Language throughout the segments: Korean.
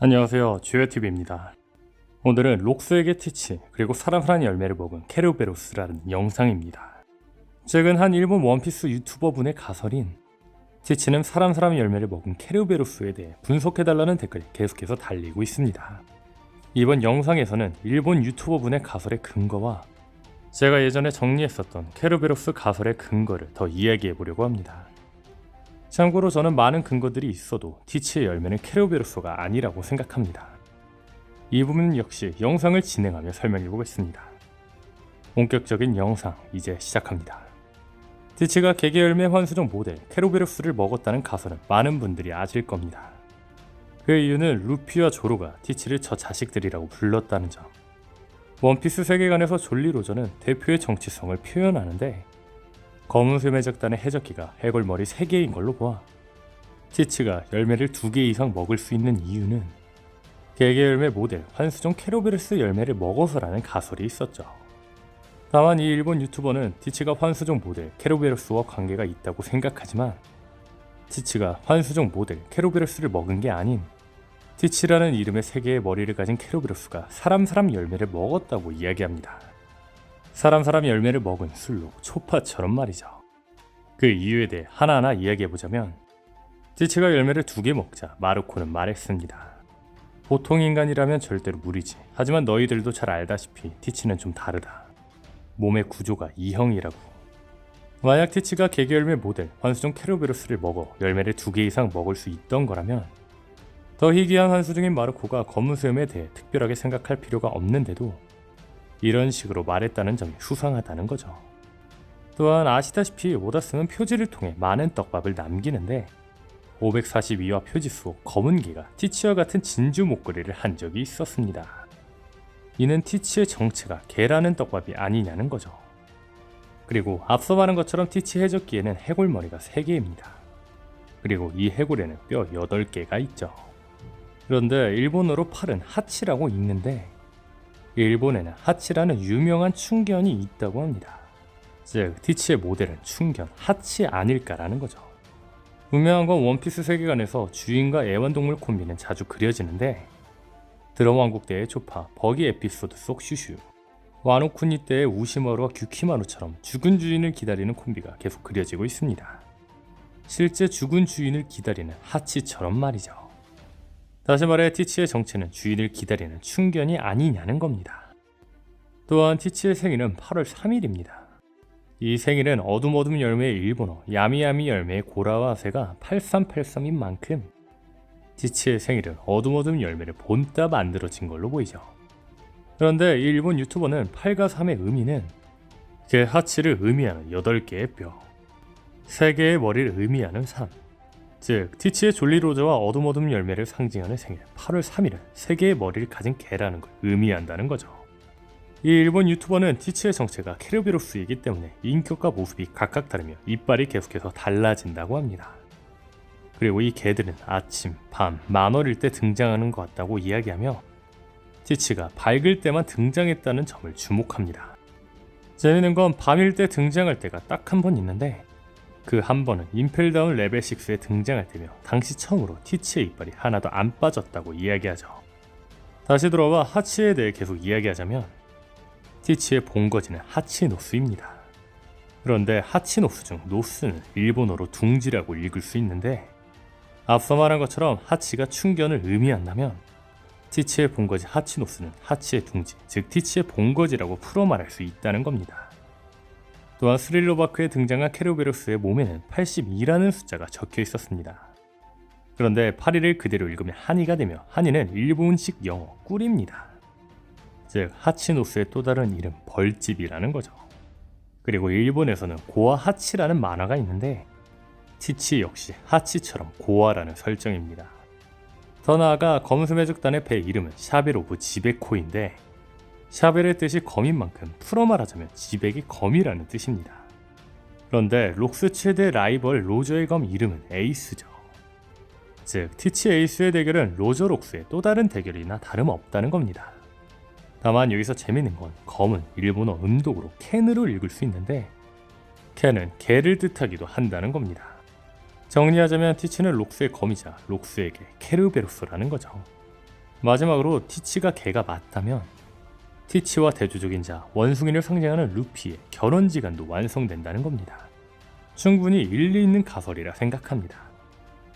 안녕하세요, 주요TV입니다. 오늘은 록스에게 티치 그리고 사람사라는 열매를 먹은 케르베로스라는 영상입니다. 최근 한 일본 원피스 유튜버분의 가설인 티치는 사람 열매를 먹은 케르베로스에 대해 분석해달라는 댓글이 계속해서 달리고 있습니다. 이번 영상에서는 일본 유튜버분의 가설의 근거와 제가 예전에 정리했었던 케르베로스 가설의 근거를 더 이야기해보려고 합니다. 참고로 저는 많은 근거들이 있어도 티치의 열매는 케르베로스가 아니라고 생각합니다. 이 부분은 역시 영상을 진행하며 설명해보겠습니다. 본격적인 영상 이제 시작합니다. 티치가 개개열매 환수종 모델 케르베로스를 먹었다는 가설은 많은 분들이 아실 겁니다. 그 이유는 루피와 조로가 티치를 저 자식들이라고 불렀다는 점. 원피스 세계관에서 졸리 로저는 대표의 정치성을 표현하는데 검은 쇠매적단의 해적기가 해골머리 3개인 걸로 보아 티치가 열매를 2개 이상 먹을 수 있는 이유는 개개열매 모델 환수종 케르베로스 열매를 먹어서라는 가설이 있었죠. 다만 이 일본 유튜버는 티치가 환수종 모델 케르베로스와 관계가 있다고 생각하지만 티치가 환수종 모델 케르베로스를 먹은 게 아닌 티치라는 이름의 3개의 머리를 가진 케르베로스가 사람 열매를 먹었다고 이야기합니다. 사람 열매를 먹은 술로 초파처럼 말이죠. 그 이유에 대해 하나하나 이야기해보자면 티치가 열매를 2개 먹자 마르코는 말했습니다. 보통 인간이라면 절대로 무리지. 하지만 너희들도 잘 알다시피 티치는 좀 다르다. 몸의 구조가 E형이라고. 만약 티치가 개개열매 모델 환수종 케르베로스를 먹어 열매를 2개 이상 먹을 수 있던 거라면 더 희귀한 환수종인 마르코가 검은 수염에 대해 특별하게 생각할 필요가 없는데도 이런 식으로 말했다는 점이 수상하다는 거죠. 또한 아시다시피 오다스는 표지를 통해 많은 떡밥을 남기는데 542화 표지 속 검은 개가 티치와 같은 진주 목걸이를 한 적이 있었습니다. 이는 티치의 정체가 개라는 떡밥이 아니냐는 거죠. 그리고 앞서 말한 것처럼 티치 해적기에는 해골머리가 3개입니다. 그리고 이 해골에는 뼈 8개가 있죠. 그런데 일본어로 팔은 하치라고 읽는데 일본에는 하치라는 유명한 충견이 있다고 합니다. 즉 티치의 모델은 충견, 하치 아닐까라는 거죠. 분명한 건 원피스 세계관에서 주인과 애완동물 콤비는 자주 그려지는데 드럼왕국 때의 조파, 버기 에피소드 속 슈슈, 와노쿠니 때의 우시마루와 규키마루처럼 죽은 주인을 기다리는 콤비가 계속 그려지고 있습니다. 실제 죽은 주인을 기다리는 하치처럼 말이죠. 다시 말해 티치의 정체는 주인을 기다리는 충견이 아니냐는 겁니다. 또한 티치의 생일은 8월 3일입니다. 이 생일은 어둠 열매의 일본어 야미야미 열매의 고라와세가 8383인 만큼 티치의 생일은 어둠 열매를 본따 만들어진 걸로 보이죠. 그런데 이 일본 유튜버는 8과 3의 의미는 개 하치를 의미하는 8개의 뼈, 3개의 머리를 의미하는 3, 즉 티치의 졸리 로저와 어둠 열매를 상징하는 생일 8월 3일은 3개의 머리를 가진 개라는 걸 의미한다는 거죠. 이 일본 유튜버는 티치의 정체가 케르베로스이기 때문에 인격과 모습이 각각 다르며 이빨이 계속해서 달라진다고 합니다. 그리고 이 개들은 아침, 밤, 만월일 때 등장하는 것 같다고 이야기하며 티치가 밝을 때만 등장했다는 점을 주목합니다. 재미있는 건 밤일 때 등장할 때가 딱 한 번 있는데 그 한 번은 임펠다운 레벨 6에 등장할 때며 당시 처음으로 티치의 이빨이 하나도 안 빠졌다고 이야기하죠. 다시 돌아와 하치에 대해 계속 이야기하자면 티치의 본거지는 하치노스입니다. 그런데 하치노스 중 노스는 일본어로 둥지라고 읽을 수 있는데 앞서 말한 것처럼 하치가 충견을 의미한다면 티치의 본거지 하치노스는 하치의 둥지, 즉 티치의 본거지라고 풀어 말할 수 있다는 겁니다. 또한 스릴로바크에 등장한 케르베로스의 몸에는 82라는 숫자가 적혀 있었습니다. 그런데 8일을 그대로 읽으면 한이가 되며 한이는 일본식 영어 꿀입니다. 즉 하치노스의 또 다른 이름 벌집이라는 거죠. 그리고 일본에서는 고아 하치라는 만화가 있는데 티치 역시 하치처럼 고아라는 설정입니다. 더 나아가 검수매적단의 배 이름은 샤벨 오브 지베코인데 샤벨의 뜻이 검인 만큼 풀어 말하자면 지백이 검이라는 뜻입니다. 그런데 록스 최대 라이벌 로저의 검 이름은 에이스죠. 즉 티치 에이스의 대결은 로저 록스의 또 다른 대결이나 다름없다는 겁니다. 다만 여기서 재밌는 건 검은 일본어 음독으로 캔으로 읽을 수 있는데 캔은 개를 뜻하기도 한다는 겁니다. 정리하자면 티치는 록스의 검이자 록스에게 케르베로스라는 거죠. 마지막으로 티치가 개가 맞다면 티치와 대조적인 자 원숭이를 상징하는 루피의 결혼지간도 완성된다는 겁니다. 충분히 일리 있는 가설이라 생각합니다.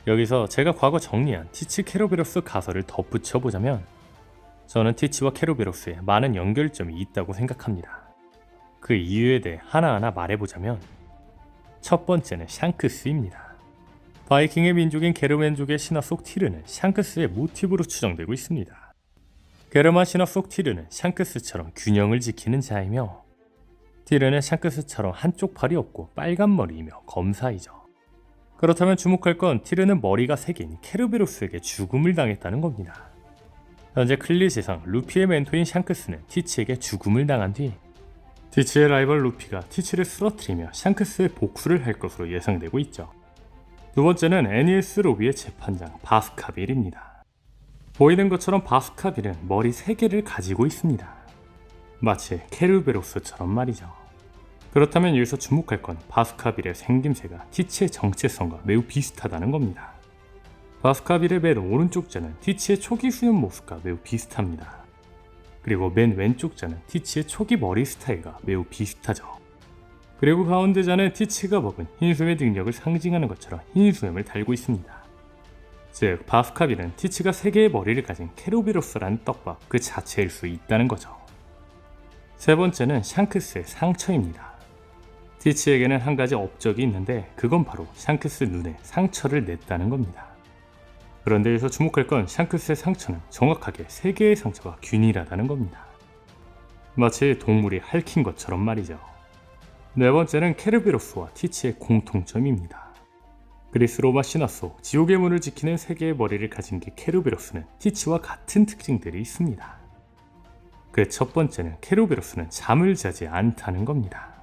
여기서 제가 과거 정리한 티치 케로베로스 가설을 덧붙여보자면 저는 티치와 케로베로스에 많은 연결점이 있다고 생각합니다. 그 이유에 대해 하나하나 말해보자면 첫 번째는 샹크스입니다. 바이킹의 민족인 게르만족의 신화 속 티르는 샹크스의 모티브로 추정되고 있습니다. 게르만 신화 속 티르는 샹크스처럼 균형을 지키는 자이며 티르는 샹크스처럼 한쪽 팔이 없고 빨간 머리이며 검사이죠. 그렇다면 주목할 건 티르는 머리가 3개인 케르베로스에게 죽음을 당했다는 겁니다. 현재 클릿에상 루피의 멘토인 샹크스는 티치에게 죽음을 당한 뒤 티치의 라이벌 루피가 티치를 쓰러뜨리며 샹크스의 복수를 할 것으로 예상되고 있죠. 두 번째는 애니에스 로비의 재판장 바스카빌입니다. 보이는 것처럼 바스카빌은 머리 3개를 가지고 있습니다. 마치 케르베로스처럼 말이죠. 그렇다면 여기서 주목할 건 바스카빌의 생김새가 티치의 정체성과 매우 비슷하다는 겁니다. 바스카빌의 맨 오른쪽 자는 티치의 초기 수염 모습과 매우 비슷합니다. 그리고 맨 왼쪽 자는 티치의 초기 머리 스타일과 매우 비슷하죠. 그리고 가운데 자는 티치가 먹은 흰수염의 능력을 상징하는 것처럼 흰수염을 달고 있습니다. 즉 바스카빌은 티치가 3개의 머리를 가진 케르베로스라는 떡밥 그 자체일 수 있다는 거죠. 세 번째는 샹크스의 상처입니다. 티치에게는 한 가지 업적이 있는데 그건 바로 샹크스 눈에 상처를 냈다는 겁니다. 그런데 여기서 주목할 건 샹크스의 상처는 정확하게 3개의 상처가 균일하다는 겁니다. 마치 동물이 핥힌 것처럼 말이죠. 네 번째는 케르베로스와 티치의 공통점입니다. 그리스 로마 신화 속 지옥의 문을 지키는 3개의 머리를 가진 게 케르베로스는 티치와 같은 특징들이 있습니다. 그 첫 번째는 케르베로스는 잠을 자지 않다는 겁니다.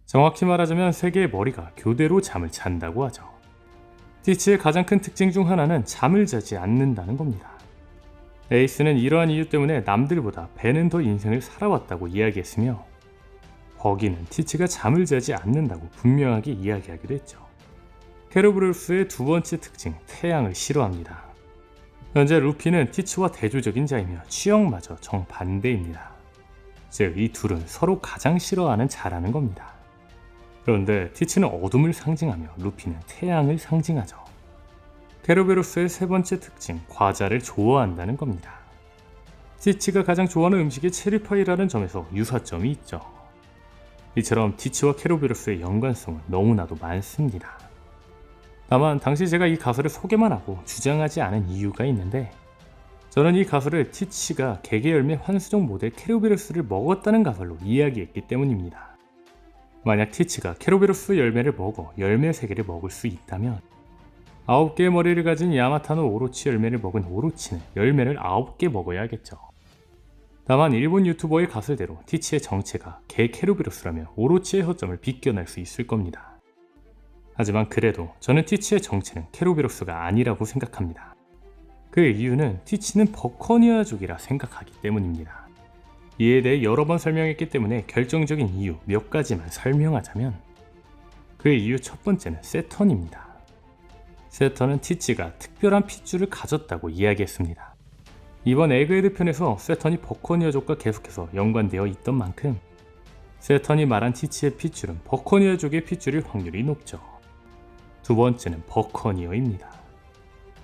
정확히 말하자면 3개의 머리가 교대로 잠을 잔다고 하죠. 티치의 가장 큰 특징 중 하나는 잠을 자지 않는다는 겁니다. 에이스는 이러한 이유 때문에 남들보다 배는 더 인생을 살아왔다고 이야기했으며 버기는 티치가 잠을 자지 않는다고 분명하게 이야기하기도 했죠. 케르베로스의 두 번째 특징, 태양을 싫어합니다. 현재 루피는 티치와 대조적인 자이며 취향마저 정반대입니다. 즉 이 둘은 서로 가장 싫어하는 자라는 겁니다. 그런데 티치는 어둠을 상징하며 루피는 태양을 상징하죠. 케르베로스의 세 번째 특징, 과자를 좋아한다는 겁니다. 티치가 가장 좋아하는 음식이 체리파이라는 점에서 유사점이 있죠. 이처럼 티치와 케르베로스의 연관성은 너무나도 많습니다. 다만 당시 제가 이 가설을 소개만 하고 주장하지 않은 이유가 있는데 저는 이 가설을 티치가 개개열매 환수종 모델 케르베로스를 먹었다는 가설로 이야기했기 때문입니다. 만약 티치가 케르베로스 열매를 먹어 열매 3개를 먹을 수 있다면 9개의 머리를 가진 야마타노 오로치 열매를 먹은 오로치는 열매를 9개 먹어야겠죠. 다만 일본 유튜버의 가설대로 티치의 정체가 개 케르베로스라면 오로치의 허점을 비껴낼 수 있을 겁니다. 하지만 그래도 저는 티치의 정체는 케르베로스가 아니라고 생각합니다. 그 이유는 티치는 버커니아족이라 생각하기 때문입니다. 이에 대해 여러 번 설명했기 때문에 결정적인 이유 몇 가지만 설명하자면 그 이유 첫 번째는 세턴입니다. 세턴은 티치가 특별한 핏줄을 가졌다고 이야기했습니다. 이번 에그헤드 편에서 세턴이 버커니아족과 계속해서 연관되어 있던 만큼 세턴이 말한 티치의 핏줄은 버커니아족의 핏줄일 확률이 높죠. 두 번째는 버커니어입니다.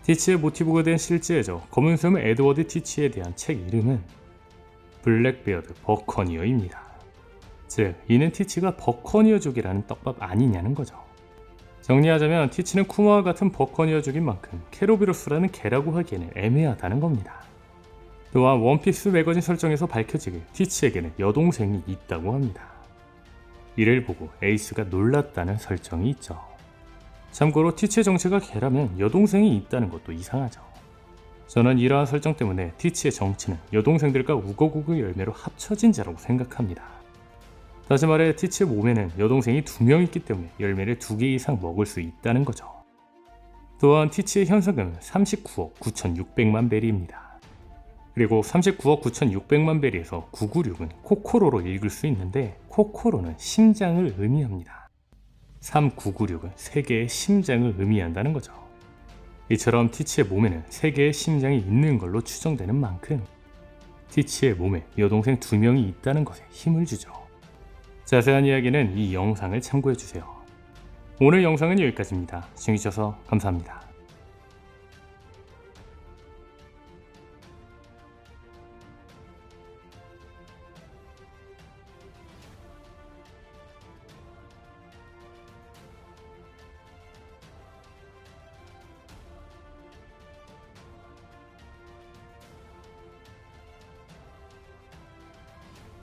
티치의 모티브가 된 실제죠. 검은수염 에드워드 티치에 대한 책 이름은 블랙베어드 버커니어입니다. 즉 이는 티치가 버커니어족이라는 떡밥 아니냐는 거죠. 정리하자면 티치는 쿠마와 같은 버커니어족인 만큼 케르베로스라는 개라고 하기에는 애매하다는 겁니다. 또한 원피스 매거진 설정에서 밝혀지길 티치에게는 여동생이 있다고 합니다. 이를 보고 에이스가 놀랐다는 설정이 있죠. 참고로 티치의 정체가 개라면 여동생이 있다는 것도 이상하죠. 저는 이러한 설정 때문에 티치의 정체는 여동생들과 우거우거 열매로 합쳐진 자라고 생각합니다. 다시 말해 티치의 몸에는 여동생이 2명 있기 때문에 열매를 2개 이상 먹을 수 있다는 거죠. 또한 티치의 현상금은 39억 9,600만 베리입니다. 그리고 39억 9,600만 베리에서 996은 코코로로 읽을 수 있는데 코코로는 심장을 의미합니다. 3996은 3개의 심장을 의미한다는 거죠. 이처럼 티치의 몸에는 3개의 심장이 있는 걸로 추정되는 만큼 티치의 몸에 여동생 2명이 있다는 것에 힘을 주죠. 자세한 이야기는 이 영상을 참고해주세요. 오늘 영상은 여기까지입니다. 시청해주셔서 감사합니다.